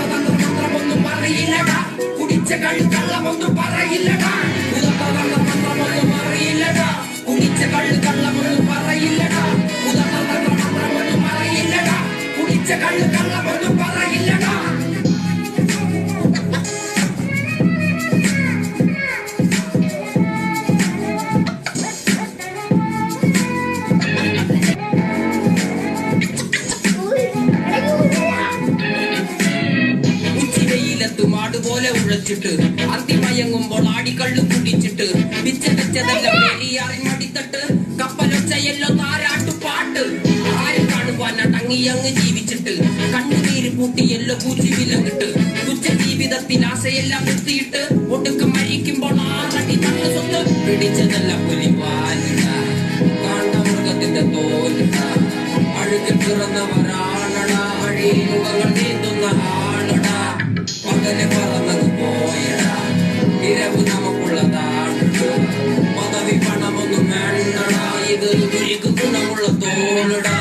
മന്ത്രമൊന്നും അറിയില്ലടാ, കുടിച്ച കള്ളമൊന്നും പറയില്ലടാ. മന്ത്രമൊന്നും അറിയില്ലടാ, കുടിച്ച കള്ളമൊന്നും പറയില്ലടാ. മന്ത്രമൊന്നും അറിയില്ലടാ, കുടിച്ച കള്ളമൊന്നും പറയില്ലടാ. പോലെ ഉഴച്ചിട്ട് അന്തിമയങ്ങുമ്പോൾ ആടിക്കള്ളു കുടിച്ചിട്ട് പിച്ച വെച്ചതെല്ലാം മടിത്തട്ട് കപ്പലൊച്ചയെല്ലോ താരാട്ടുപാട്ട്. ആര് കാണുവാൻ അടങ്ങിയങ്ങ് ജീവിച്ചിട്ട് കണ്ണുനീര് പൂട്ടിയെല്ലോ പൂച്ചി വിലങ്ങിട്ട് ഉച്ച ജീവിതത്തിൽ ആശയെല്ലാം നിർത്തിയിട്ട് ഒടുക്കം മരിക്കുമ്പോൾ ആറടി തന്നു സ്വത്ത് പിടിച്ചതെല്ലാം പുലിവാലിട കാണ്ടമൃഗത്തിന്റെ തോലിട. അഴുകിൽ പിറന്നവരാണടാ, വഴിയിൽ മുഖങ്ങൾ നീന്തുന്ന ആണടാ. പകല് പറന്നത് പോയടാ, ഇരവ് നമുക്കുള്ളതാണ്. പദവി പണമൊന്നും വേണ്ടടാ, ഇത് ഗുരുക്ക് ഗുണമുള്ള തോളിടാ.